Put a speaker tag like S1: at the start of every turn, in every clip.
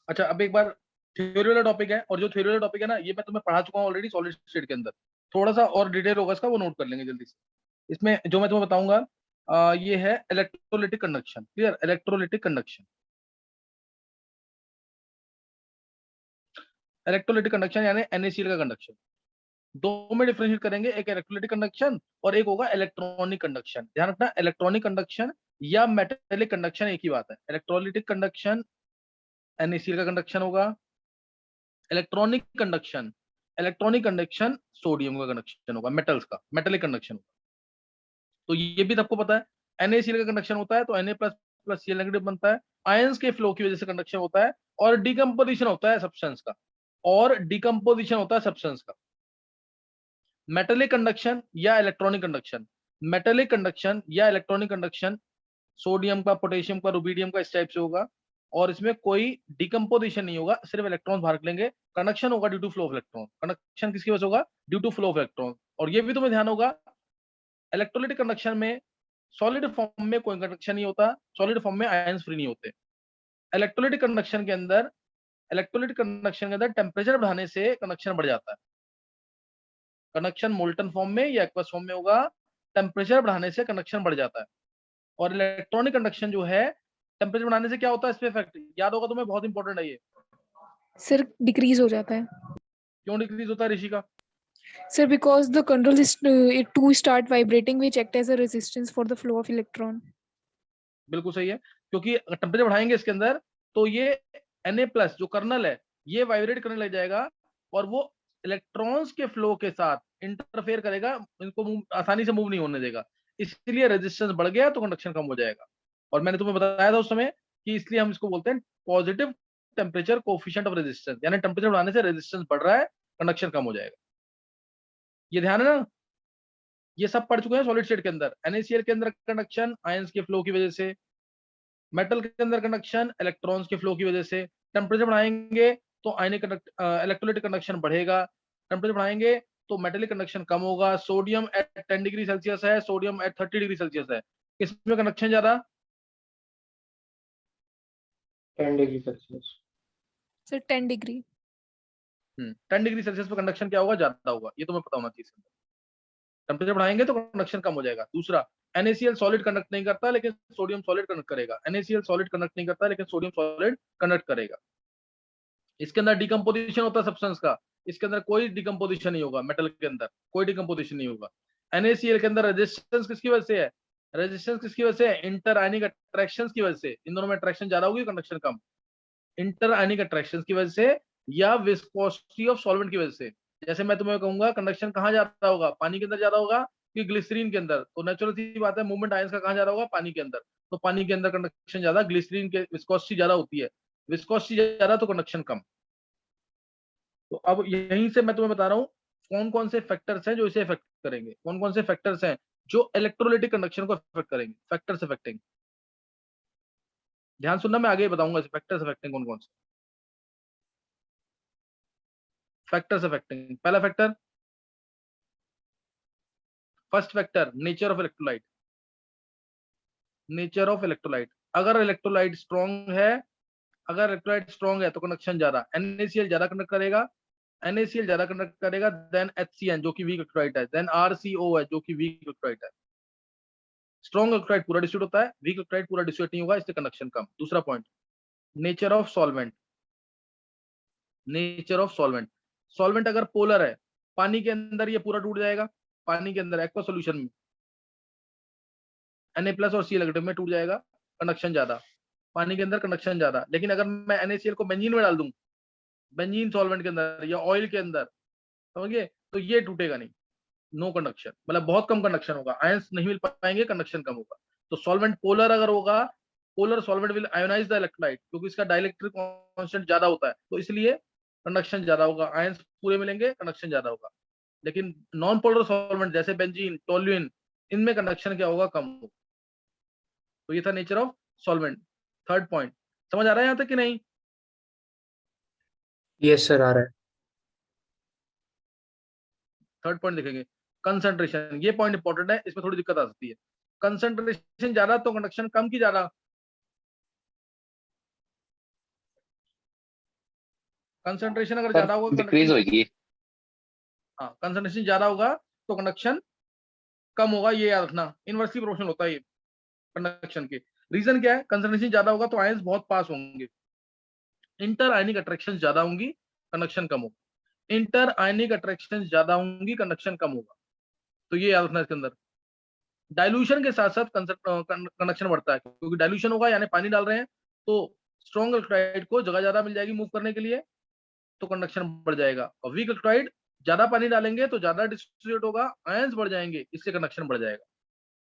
S1: अच्छा, अब एक बार थ्योरी वाला टॉपिक है, और जो थ्योरी वाला टॉपिक है ना, ये मैं तुम्हें पढ़ा चुका हूँ ऑलरेडी सॉलिड स्टेट के अंदर। थोड़ा सा और डिटेल होगा इसका, वो नोट कर लेंगे जल्दी से। इसमें जो मैं तुम्हें बताऊंगा, ये है electrolytic conduction. Clear? Electrolytic conduction. Electrolytic conduction यानी NaCl का कंडक्शन। दो में डिफरेंशिएट करेंगे, एक इलेक्ट्रोलिटिक कंडक्शन और एक होगा इलेक्ट्रॉनिक कंडक्शन। ध्यान रखना, इलेक्ट्रॉनिक कंडक्शन या मेटेलिक कंडक्शन एक ही बात है। इलेक्ट्रोलिटिक कंडक्शन NaCl का कंडक्शन होगा। इलेक्ट्रॉनिक कंडक्शन सोडियम का कंडक्शन होगा, मेटल्स का, मेटेलिक कंडक्शन होगा। तो ये भी सबको पता है। NaCl का कंडक्शन होता है तो Na plus plus Cl negative बनता है। आयंस के फ्लो की वजह से कंडक्शन होता है, और डिकम्पोजिशन होता है सब्सटेंस का, और डिकम्पोजिशन होता है सब्सटेंस का। मेटेलिक कंडक्शन या इलेक्ट्रॉनिक कंडक्शन, मेटेलिक कंडक्शन या इलेक्ट्रॉनिक कंडक्शन सोडियम का, पोटेशियम का, रुबीडियम का, इस टाइप से होगा। और इसमें कोई डिकम्पोजिशन नहीं होगा, सिर्फ इलेक्ट्रॉन बाहर निकलेंगे। कंडक्शन होगा due to flow of electron. Conduction किसकी वजह से होगा? Due to flow of electron. और ये भी तुम्हें ध्यान होगा, इलेक्ट्रोलाइटिक कंडक्शन में सॉलिड फॉर्म में कोई कंडक्शन नहीं होता, सॉलिड फॉर्म में आयंस फ्री नहीं होते। इलेक्ट्रोलाइटिक कंडक्शन के अंदर इलेक्ट्रोलाइटिक कंडक्शन के अंदर टेम्परेचर बढ़ाने से कंडक्शन बढ़ जाता है। कंडक्शन मोल्टन फॉर्म में या एक्वस फॉर्म में होगा, टेम्परेचर बढ़ाने से कंडक्शन बढ़ जाता है। और इलेक्ट्रॉनिक कंडक्शन जो है, टेम्परेचर बढ़ाने से क्या होता है, इस पे इफेक्ट याद होगा तुम्हें, बहुत इंपॉर्टेंट है ये।
S2: सर डिक्रीज हो जाता है
S1: क्यों डिक्रीज होता है Rishika?
S2: Sir, because the control is to start vibrating, which act as a resistance for the flow of electron.
S1: बिल्कुल सही है, क्योंकि अगर टेम्परेचर बढ़ाएंगे इसके अंदर, तो ये Na प्लस जो कर्नल है, ये वाइब्रेट करने लग जाएगा, और वो इलेक्ट्रॉन्स के फ्लो के साथ इंटरफेयर करेगा, इनको आसानी से मूव नहीं होने देगा। इसलिए रेजिस्टेंस बढ़ गया तो कंडक्शन कम हो जाएगा। और मैंने तुम्हें बताया था उस समय कि इसलिए हम इसको बोलते हैं positive temperature coefficient of resistance, यानी टेम्परेचर बढ़ाने से रेजिस्टेंस बढ़ रहा है, कंडक्शन कम हो जाएगा। ये ध्यान है ना? ये सब पढ़ चुके हैं सॉलिड स्टेट के अंदर। NaCl के अंदर कंडक्शन आयंस के फ्लो की वजह से, मेटल के अंदर कंडक्शन इलेक्ट्रॉन्स के फ्लो की वजह से। टेम्परेचर बढ़ाएंगे तो आयनिक इलेक्ट्रोलाइटिक कंडक्शन बढ़ेगा, टेम्परेचर बढ़ाएंगे तो मेटेलिक कंडक्शन कम होगा। सोडियम एट 10 डिग्री सेल्सियस है, सोडियम एट 30 डिग्री सेल्सियस है, किसमें कंडक्शन ज्यादा?
S3: 10 degree Celsius.
S2: Sir 10 degree.
S1: 10 degree Celsius पर कंडक्शन क्या होगा? ज्यादा होगा, ये तुम्हें पता होना चाहिए। टेम्परेचर बढ़ाएंगे तो कंडक्शन कम हो जाएगा। दूसरा, NaCl सॉलिड कंडक्ट नहीं करता लेकिन सोडियम सॉलिड कंडक्ट करेगा। NaCl सॉलिड कंडक्ट नहीं करता लेकिन सोडियम सॉलिड कंडक्ट करेगा। इसके अंदर डिकम्पोजिशन होता है सब्सटेंस का, इसके अंदर कोई डिकम्पोजिशन नहीं होगा। मेटल के अंदर कोई डिकम्पोजिशन नहीं होगा। NaCl के अंदर रेजिस्टेंस किसकी वजह से है? रेजिस्टेंस किसकी वजह से है? इंटर आयनिक अट्रैक्शन की वजह से। इन दोनों में अट्रैक्शन ज्यादा होगी, कंडक्शन कम। इंटर आयनिक अट्रैक्शन की वजह से या विस्कोसिटी ऑफ सॉल्वेंट की वजह से। जैसे मैं तुम्हें कहूंगा कंडक्शन कहाँ ज्यादा होगा? पानी के अंदर ज्यादा होगा कि ग्लिसरीन के अंदर? तो नेचुरल सी बात है, मूवमेंट आयंस का कहाँ ज्यादा होगा? पानी के अंदर। तो पानी के अंदर कंडक्शन ज्यादा, ग्लिसरीन के विस्कोसिटी ज्यादा होती है, विस्कोसिटी ज्यादा तो कंडक्शन कम। तो अब यहीं से मैं तुम्हें बता रहा हूँ कौन कौन से फैक्टर्स हैं जो इसे इफेक्ट करेंगे, कौन कौन से फैक्टर्स हैं जो इलेक्ट्रोलाइटिक कंडक्शन को इफेक्ट करेंगे। फैक्टर्स अफेक्टिंग, ध्यान सुनना, मैं आगे बताऊंगा फैक्टर्स अफेक्टिंग कौन कौन से। फैक्टर्स अफेक्टिंग, पहला factor, first factor, nature of electrolyte. Nature of electrolyte, अगर इलेक्ट्रोलाइट स्ट्रॉन्ग है, अगर इलेक्ट्रोलाइट स्ट्रॉन्ग है तो कंडक्शन ज्यादा, NaCl ज्यादा कंडक्ट करेगा, NaCl ज्यादा कंडक्ट करेगा देन HCN जो कि वीक इलेक्ट्रोलाइट है, देन RCO है जो कि वीक इलेक्ट्रोलाइट है। स्ट्रॉन्ग इलेक्ट्रोलाइट पूरा डिस्ट्रीब्यूट होता है, वीक इलेक्ट्रोलाइट पूरा डिस्ट्रीब्यूट नहीं होगा, इससे कंडक्शन कम। दूसरा point, nature of solvent. Nature of solvent, solvent अगर पोलर है, पानी के अंदर ये पूरा टूट जाएगा, पानी के अंदर एक्वा सॉल्यूशन में Na प्लस और Cl नेगेटिव में टूट जाएगा, कंडक्शन ज्यादा। पानी के अंदर कंडक्शन ज्यादा। लेकिन अगर मैं NaCl को बेंजीन में डाल दूं, बेंजीन सॉल्वेंट के अंदर या ऑयल के अंदर, समझिए, तो ये टूटेगा नहीं, नो कंडक्शन, मतलब बहुत कम कंडक्शन होगा, आयंस नहीं मिल पाएंगे, कंडक्शन कम होगा। तो सॉल्वेंट पोलर अगर होगा, polar solvent will ionise the electrolyte, क्योंकि इसका डाइलेक्ट्रिक कांस्टेंट ज्यादा होता है, तो इसलिए कंडक्शन ज्यादा होगा, आयंस पूरे मिलेंगे, कंडक्शन ज्यादा होगा। लेकिन नॉन पोलर सॉल्वेंट जैसे बेंजीन, टोल्यूइन, इनमें कंडक्शन क्या होगा? कम होगा। तो ये था nature of solvent. Third point, समझ आ रहा है यहां तक कि नहीं?
S3: यस सर, आ रहा है।
S1: थर्ड पॉइंट देखेंगे, कंसंट्रेशन। ये पॉइंट इंपॉर्टेंट है, इसमें थोड़ी दिक्कत आ सकती है। कंसंट्रेशन ज्यादा तो कंडक्शन कम की ज्यादा? कंसंट्रेशन अगर ज्यादा होगा,
S4: डिक्रीज होगी।
S1: हाँ कंसंट्रेशन ज्यादा होगा तो कंडक्शन कम होगा, ये याद रखना। इनवर्सली प्रोपोर्शनल होता है ये कंडक्शन के। रीजन क्या है? कंसंट्रेशन ज्यादा होगा तो आयंस बहुत पास होंगे, इंटर आयनिक अट्रैक्शन ज्यादा होंगी, कंडक्शन कम होगा। इंटर आयनिक अट्रैक्शन ज्यादा होंगी, कंडक्शन कम होगा, तो ये याद रखना इसके अंदर। डाइल्यूशन के साथ साथ कंडक्शन बढ़ता है, क्योंकि डाइल्यूशन होगा यानी पानी डाल रहे हैं तो स्ट्रॉन्ग इलेक्ट्रोलाइट को जगह ज्यादा मिल जाएगी मूव करने के लिए, तो कंडक्शन बढ़ जाएगा। और वीक इलेक्ट्रोलाइट ज्यादा पानी डालेंगे तो ज्यादा डिस्ट्रीब्यूट होगा, आयंस बढ़ जाएंगे, इससे कंडक्शन बढ़ जाएगा।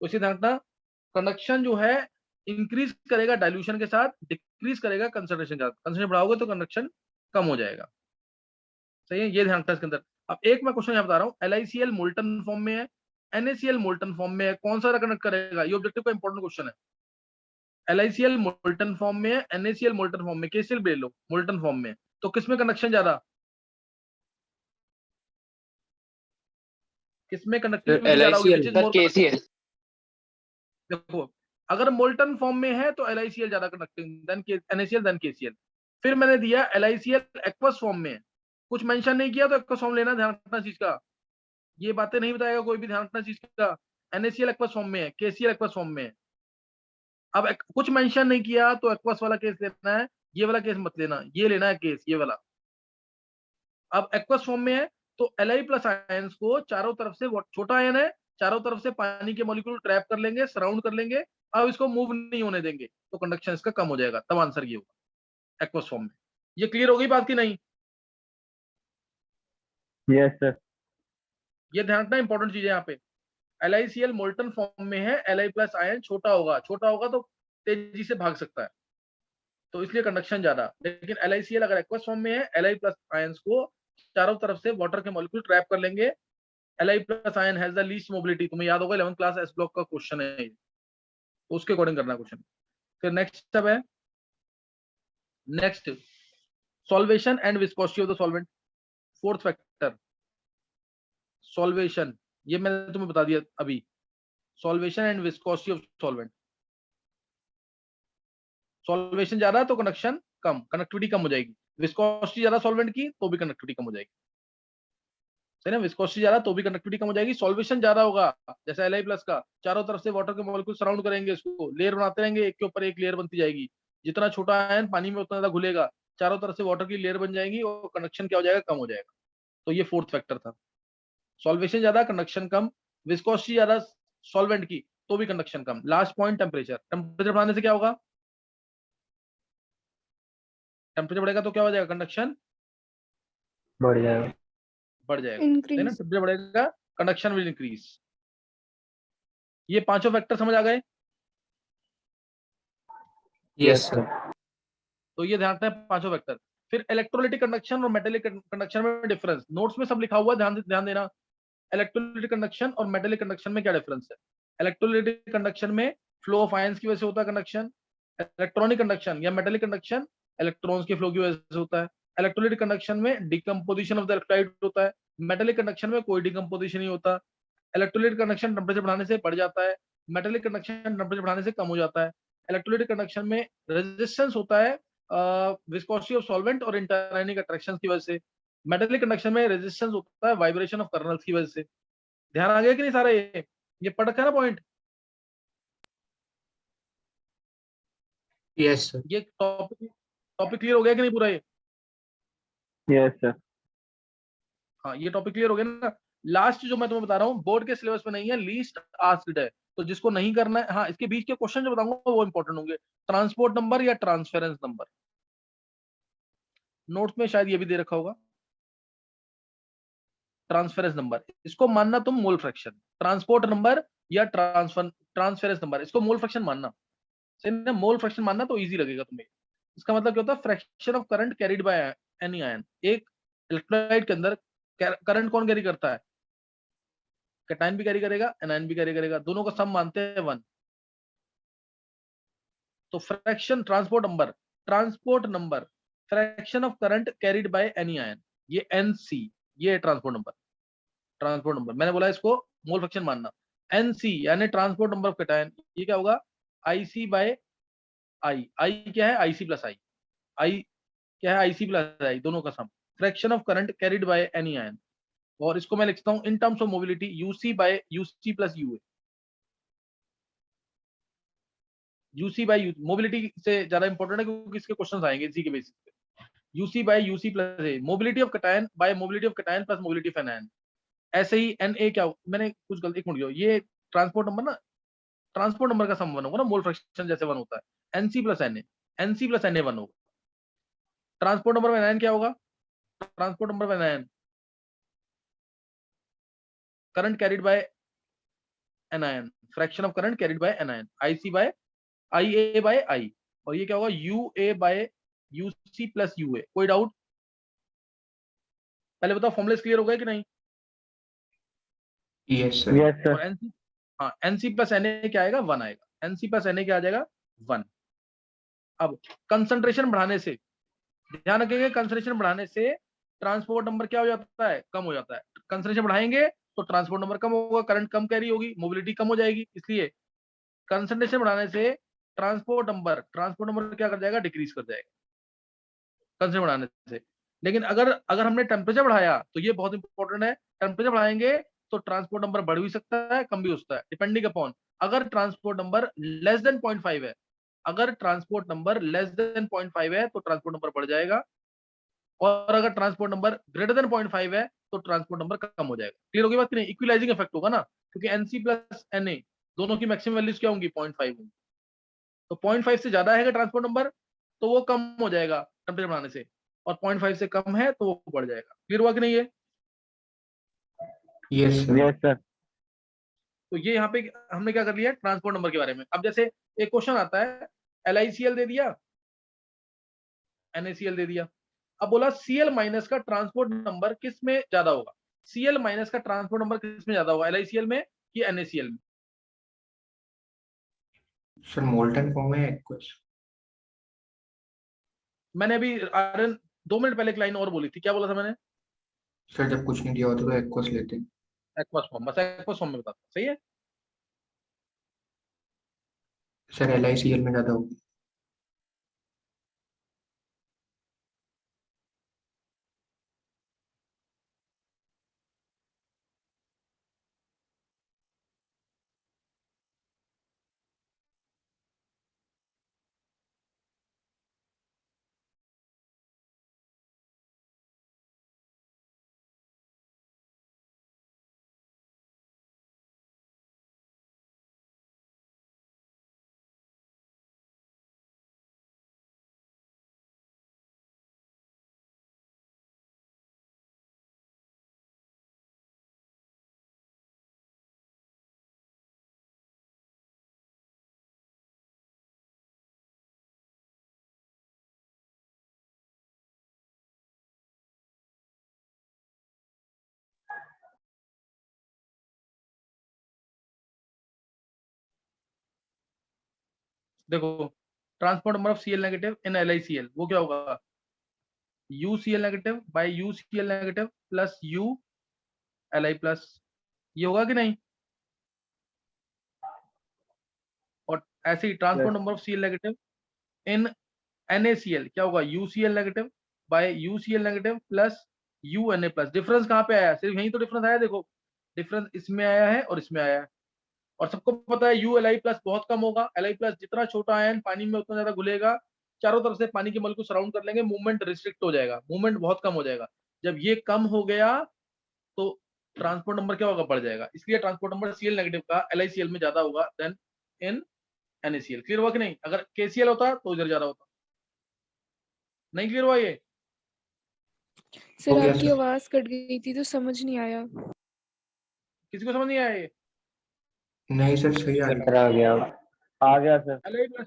S1: तो इसे ध्यान रखना, कंडक्शन जो है इंक्रीज करेगा डाइल्यूशन के साथ, डिक्रीज करेगा कंसंट्रेशन के साथ। कंसंट्रेशन बढ़ाओगे तो कंडक्शन कम हो जाएगा। सही है, ये ध्यान रखना इसके अंदर। अब एक मैं क्वेश्चन यहाँ बता रहा हूँ, LiCl मोल्टन फॉर्म में है, NaCl मोल्टन फॉर्म में है, कौन सा कंडक्ट करेगा? ये ऑब्जेक्टिव का इंपॉर्टेंट क्वेश्चन है। LiCl मोल्टन फॉर्म में है, NaCl मोल्टन फॉर्म में, KCl ले लो मोल्टन फॉर्म में, तो किसमें कंडक्शन ज्यादा, किसमें कंडक्टिविटी ज्यादा होगी?
S3: LiCl
S1: which is
S4: sir
S1: more?
S4: KCl।
S1: देखो, अगर मोल्टन फॉर्म में है तो LiCl ज्यादा conducting than NaCl than KCl। फिर मैंने दिया LiCl एक्वस फॉर्म में है, कुछ मेंशन नहीं किया तो एक्वस फॉर्म लेना, ध्यान रखना चीज का। ये बातें नहीं बताएगा कोई भी, ध्यान रखना चीज का। NaCl एक्वस फॉर्म में है, KCl एक्वस फॉर्म में है। अब कुछ मेंशन नहीं किया तो एक्वस वाला केस लेना है, ये वाला केस मत लेना, ये लेना है केस ये वाला। अब एक्वस फॉर्म में है तो Li प्लस आयंस को चारों तरफ से, छोटा आयन है, चारों तरफ से पानी के मॉलिक्यूल ट्रैप कर लेंगे, सराउंड कर लेंगे, अब इसको मूव नहीं होने देंगे, तो कंडक्शन इसका कम हो जाएगा। तब आंसर ये होगा एक्वस फॉर्म में। ये क्लियर हो गई बात की नहीं?
S3: Yes sir.
S1: ये ध्यान रखना, इंपॉर्टेंट चीज है यहाँ पे। LiCl मोल्टन फॉर्म में है, Li प्लस आयन छोटा होगा, छोटा होगा तो तेजी से भाग सकता है, तो इसलिए कंडक्शन ज्यादा। लेकिन LiCl अगर एक्वस फॉर्म में है, Li प्लस आयंस को चारों तरफ से वाटर के मॉलिक्यूल ट्रैप कर लेंगे। Li plus ion has the least mobility, तुम्हें याद होगा 11th क्लास एस ब्लॉक का क्वेश्चन है ये, तो उसके अकॉर्डिंग करना क्वेश्चन। फिर नेक्स्ट स्टेप है, next solvation and viscosity of the solvent. Fourth factor solvation, ये मैंने तुम्हें बता दिया अभी। Solvation and viscosity of solvent, solvation ज्यादा तो कंडक्शन कम, कंडक्टिविटी कम हो जाएगी। विस्कोसिटी ज्यादा सॉल्वेंट की तो भी कंडक्टिविटी कम हो जाएगी, सही ना? विस्कोसिटी ज्यादा तो भी कंडक्टिविटी कम हो जाएगी। सॉल्वेशन ज्यादा होगा, जैसे Li प्लस का, चारों तरफ से वाटर के मॉलिक्यूल सराउंड करेंगे, इसको लेयर बनाते रहेंगे, एक के ऊपर एक लेयर बनती जाएगी। जितना छोटा आयन पानी में उतना ज्यादा घुलेगा, चारों तरफ से वाटर की लेयर बन जाएगी और कंडक्शन क्या हो जाएगा? कम हो जाएगा। तो ये फोर्थ फैक्टर था। सॉल्वेशन ज्यादा कंडक्शन कम, विस्कोसिटी ज्यादा सॉल्वेंट की तो भी कंडक्शन कम। लास्ट पॉइंट टेम्परेचर, टेम्परेचर बढ़ाने से क्या होगा? टेम्परेचर बढ़ेगा तो क्या हो जाएगा? कंडक्शन
S3: बढ़ जाएगा।
S1: बढ़ जाएगा, है ना?
S2: increase.
S1: टेम्परेचर बढ़ेगा, कंडक्शन विल इंक्रीज। ये पांचों फैक्टर समझ आ गए?
S4: Yes sir.
S1: तो ये ध्यान रखना है पांचों वेक्टर। फिर इलेक्ट्रोलिटिक कंडक्शन और मेटेलिक कंडक्शन में डिफरेंस, नोट्स में सब लिखा हुआ है, ध्यान देना। इलेक्ट्रोलिटिक कंडक्शन और मेटेलिक कंडक्शन में क्या डिफरेंस है? इलेक्ट्रोलिटिक कंडक्शन में फ्लो ऑफ आयंस की वजह से होता है कंडक्शन। इलेक्ट्रॉनिक कंडक्शन या मेटेलिक कंडक्शन इलेक्ट्रॉन्स के फ्लो की वजह से होता है। इलेक्ट्रोलिटिक कंडक्शन में डिकम्पोजिशन ऑफ द इलेक्ट्रोलाइट होता है, मेटेलिक कंडक्शन में कोई डिकम्पोजिशन नहीं होता। इलेक्ट्रोलिटिक कंडक्शन टेम्परेचर बढ़ाने से बढ़ जाता है, मेटेलिक कंडक्शन टेम्परेचर बढ़ाने से कम हो जाता है। इलेक्ट्रोलिटिक कंडक्शन में रेजिस्टेंस होता है विस्कोसिटी ऑफ सॉल्वेंट और इंटरआयनिक अट्रैक्शन की वजह से। मेटेलिक कंडक्शन में रेजिस्टेंस होता है वाइब्रेशन ऑफ कर्नल्स की वजह से। ध्यान आ गया कि नहीं सारा? ये पढ़ रखा है ना पॉइंट?
S3: Yes sir.
S1: ये टॉपिक क्लियर हो गया कि नहीं पूरा? ये
S3: यस सर।
S1: हाँ, ये टॉपिक क्लियर हो गया ना? लास्ट जो मैं तुम्हें बता रहा हूँ बोर्ड के सिलेबस में नहीं है, लीस्ट आस्क्ड है, तो जिसको नहीं करना है, हाँ इसके बीच के क्वेश्चन जो बताऊंगा वो इंपॉर्टेंट होंगे। ट्रांसपोर्ट नंबर या ट्रांसफेरेंस नंबर, नोट्स में शायद ये भी दे रखा होगा। ट्रांसफेरेंस नंबर, इसको मानना तुम मोल फ्रैक्शन। ट्रांसपोर्ट नंबर या ट्रांसफेरेंस नंबर, इसको मोल फ्रैक्शन मानना। सही ना? मोल फ्रैक्शन मानना तो इजी लगेगा तुम्हें। इसका मतलब क्या होता है? Fraction of current carried by any ion. एक इलेक्ट्रोलाइट के अंदर करंट कौन कैरी करता है? कैटायन भी कैरी करेगा, एनायन भी कैरी करेगा, दोनों का सम मानते हैं 1। तो fraction transport number fraction of current carried by any ion, ये NC, ये ट्रांसपोर्ट नंबर मैंने बोला इसको मोल फ्रैक्शन मानना। NC यानी ट्रांसपोर्ट नंबर ऑफ कैटायन, ये क्या होगा? IC bye I। I क्या है? IC प्लस I क्या है, IC प्लस I दोनों का sum, fraction of current carried by any ion, और इसको मैं लिखता हूं in terms of mobility UC by UC plus UA। UC by mobility से ज्यादा इंपॉर्टेंट है क्योंकि इसके क्वेश्चंस आएंगे इसी के बेसिस पे। UC by UC plus A, mobility of cation by mobility of cation plus mobility of anion. ऐसे ही Na क्या मैंने कुछ गलती, एक मिनट, ये ट्रांसपोर्ट नंबर ना, ट्रांसपोर्ट नंबर का सम वन होगा ना, मोल फ्रैक्शन जैसे वन होता है, NC plus Na, NC plus Na one होगा। ट्रांसपोर्ट नंबर में एनायन क्या होगा, ट्रांसपोर्ट नंबर में anion current carried by anion, fraction of current carried by anion, IC by IA by I, और ये क्या होगा UA by UC plus UA। कोई डाउट? पहले बताओ फॉर्मुलेस क्लियर हो गए कि नहीं?
S4: Yes sir.
S3: Yes, sir.
S1: और NC, हाँ NC प्लस Na क्या आएगा, 1 आएगा, NC प्लस Na क्या आ जाएगा, 1। अब कंसंट्रेशन बढ़ाने से, ध्यान रखेंगे, कंसंट्रेशन बढ़ाने से ट्रांसपोर्ट नंबर क्या हो जाता है, कम हो जाता है। कंसंट्रेशन बढ़ाएंगे तो ट्रांसपोर्ट नंबर कम होगा, करंट कम कैरी होगी, मोबिलिटी कम हो जाएगी, इसलिए कंसंट्रेशन बढ़ाने से ट्रांसपोर्ट नंबर क्या कर जाएगा, डिक्रीज कर जाएगा कंसंट्रेशन बढ़ाने से। लेकिन अगर अगर हमने टेम्परेचर बढ़ाया तो ये बहुत इंपॉर्टेंट है, टेम्परेचर बढ़ाएंगे तो ट्रांसपोर्ट नंबर बढ़ भी सकता है, कम भी हो सकता है, डिपेंडिंग अपॉन, अगर ट्रांसपोर्ट नंबर लेस देन 0.5 है, अगर ट्रांसपोर्ट नंबर लेस देन 0.5 है तो ट्रांसपोर्ट नंबर बढ़ जाएगा, और अगर ट्रांसपोर्ट नंबर ग्रेटर देन 0.5 है तो ट्रांसपोर्ट नंबर कम हो जाएगा। क्लियर होगी बात कि नहीं? इक्विलाइजिंग इफेक्ट होगा ना, क्योंकि NC प्लस Na दोनों की मैक्सिमम वैल्यूज क्या होंगी, 0.5 होंगी, तो 0.5 से ज्यादा है ट्रांसपोर्ट नंबर तो वो कम हो जाएगा टेम्परेचर बढ़ाने से, और 0.5 से कम है तो वो बढ़ जाएगा। क्लियर हुआ कि नहीं? ये
S4: यस सर।
S3: Yes, sir.
S1: तो ये यहाँ पे हमने क्या कर लिया, ट्रांसपोर्ट नंबर के बारे में। अब जैसे एक क्वेश्चन आता है, LICL दे दिया, NaCl दे दिया, अब बोला Cl माइनस का ट्रांसपोर्ट नंबर किस में ज्यादा होगा, Cl माइनस का ट्रांसपोर्ट नंबर किस में ज्यादा होगा, LICL में कि NaCl में?
S4: सर मोल्टन फॉर्म में एक्वस।
S1: मैंने अभी आर्यन 2 मिनट पहले एक लाइन और बोली थी, क्या बोला था मैंने?
S4: सर जब कुछ नहीं दिया होता तो एक्वस लेते हैं।
S1: एक्वस फॉर्म, बस एक्वस फॉर्म में बताता हूं, सही है।
S4: सर LICL में ज्यादा होगी।
S1: देखो, transport number of Cl negative in LICL वो क्या होगा, UCl negative by UCl negative plus ULi plus, ये होगा कि नहीं? और ऐसे ही transport
S3: Yes.
S1: Number of Cl negative in NaCl क्या होगा, UCl negative by UCl negative plus Na plus. Difference कहाँ पे आया, सिर्फ यही तो डिफरेंस आया, देखो डिफरेंस इसमें आया है और इसमें आया है, और सबको पता है ULi प्लस बहुत कम होगा, Li प्लस जितना छोटा आयन पानी में उतना ज्यादा घुलेगा, चारों तरफ से पानी के मल को सराउंड कर लेंगे, मूवमेंट रिस्ट्रिक्ट हो जाएगा, मूवमेंट बहुत कम हो जाएगा। जब ये कम हो गया तो ट्रांसपोर्ट नंबर क्या होगा, बढ़ जाएगा, इसलिए ट्रांसपोर्ट नंबर Cl नेगेटिव का LICL में ज्यादा होगा देन इन NaCl। क्लियर हुआ कि नहीं? अगर KCl होता तो इधर ज्यादा होता। नहीं क्लियर हुआ ये?
S2: सर
S4: हो गया
S2: आपकी
S4: सर।
S2: आवाज कट गई थी तो समझ नहीं आया।
S1: किसी को समझ नहीं आया ये?
S4: नहीं सर सही आ रही
S3: Sir, आ गया sir.
S1: Li प्लस,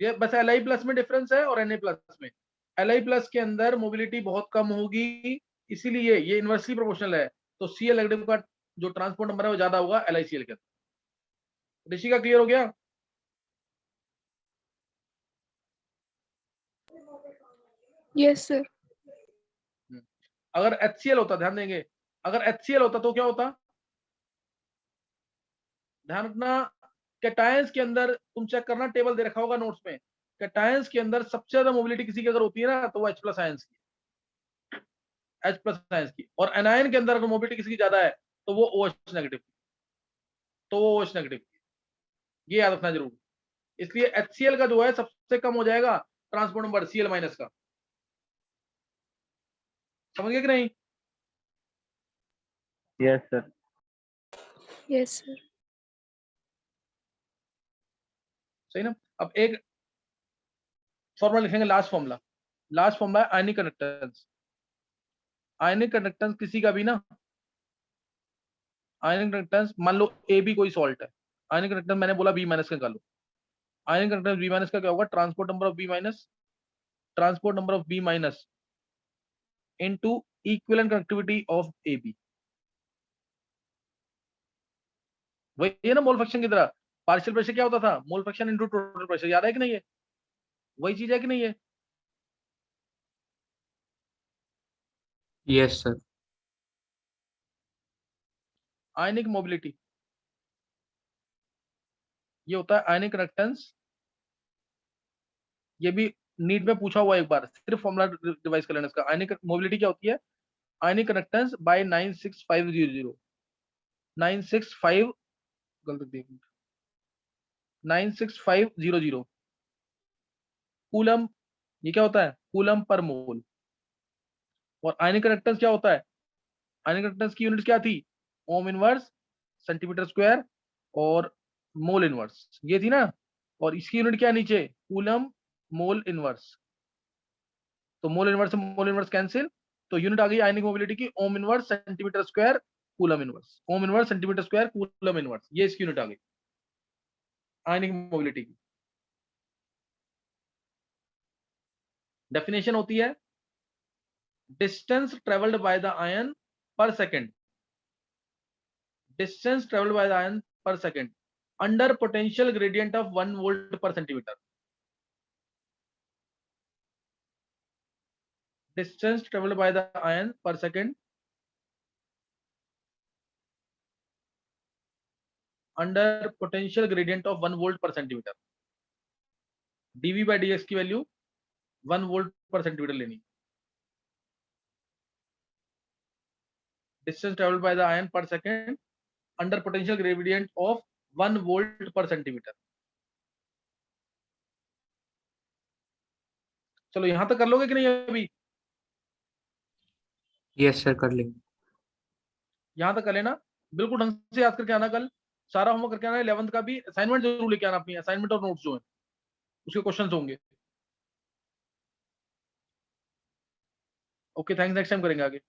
S1: ये बस Li प्लस में डिफरेंस है और Na प्लस में। Li प्लस के अंदर मोबिलिटी बहुत कम होगी, इसीलिए ये इनवर्सली प्रोपोर्शनल है, तो Cl नेगेटिव का जो ट्रांसपोर्ट नंबर है वो ज्यादा होगा LICL के अंदर। ऋषि का क्लियर हो गया?
S2: Yes sir.
S1: अगर HCl होता, ध्यान देंगे, अगर HCl होता तो क्या होता, ध्यान रखना, कैटायंस के अंदर तुम चेक करना, टेबल दे रखा होगा नोट्स में, कैटायंस के अंदर सबसे ज्यादा मोबिलिटी किसी की अगर होती है ना तो वो H प्लस आयंस की, H प्लस आयंस की। और एनायन के अंदर अगर मोबिलिटी किसी की ज्यादा है तो वो OH नेगेटिव, तो वो OH नेगेटिव, ये याद रखना जरूर। इसलिए HCl का जो है सबसे कम हो जाएगा ट्रांसपोर्ट नंबर Cl माइनस का। समझ गए कि नहीं?
S3: Yes sir.
S2: Yes, sir.
S1: सही ना। अब एक फॉर्मूला लिखेंगे, लास्ट फॉर्मूला है आयनिक कंडक्टेंस। आयनिक कंडक्टेंस किसी का भी ना, आयनिक कंडक्टेंस मान लो ए बी कोई सॉल्ट है, आयनिक कंडक्टेंस मैंने बोला बी माइनस का निकालो। आयनिक कंडक्टेंस बी माइनस का क्या होगा? Transport number of B minus, transport number of B minus into equivalent connectivity of A B. वही है ना मोल फ्रैक्शन की तरह। पार्शियल प्रेशर क्या होता था? Mole fraction into total pressure. याद है कि नहीं है? वही चीज है कि नहीं है?
S4: Yes sir.
S1: आयनिक मोबिलिटी ये होता है आयनिक कंडक्टेंस। ये भी नीट में पूछा हुआ है एक बार, सिर्फ फॉर्मूला रिवाइज कर लेना इसका। आयनिक मोबिलिटी क्या होती है? आयनिक कंडक्टेंस बाय 96500, 965, गलत देख 96500 कूलम। ये क्या होता है? कूलम पर मोल। और आयनिक कंडक्टेंस क्या होता है? आयनिक कंडक्टेंस की यूनिट क्या थी? ओम इनवर्स सेंटीमीटर स्क्वायर और मोल इनवर्स, ये थी ना। और इसकी यूनिट क्या है नीचे? Coulomb mole inverse. तो मोल इनवर्स से मोल इनवर्स कैंसिल, तो यूनिट आ गई आयनिक मोबिलिटी की ohm inverse centimetre square coulomb inverse. Ohm inverse centimetre square coulomb inverse, ये इसकी यूनिट आ गई आयनिक मोबिलिटी की। डेफिनेशन होती है distance travelled by the ion per second, distance travelled by the ion per second under potential gradient of 1 volt per centimetre. distance traveled by the ion per second under potential gradient of 1 volt per centimeter। dV by dx की value 1 volt per centimetre लेनी। distance traveled by the ion per second under potential gradient of 1 volt per centimetre. चलो यहां तक कर लोगे कि नहीं अभी?
S4: यस सर, कर लेंगे।
S1: यहां तक कर लेना, बिल्कुल ढंग से याद करके आना। कल सारा होमवर्क करके आना। 11th का भी असाइनमेंट जरूर लेके आना, अपनी असाइनमेंट और नोट्स जो है उसके क्वेश्चंस होंगे। ओके थैंक्स, नेक्स्ट टाइम करेंगे आगे।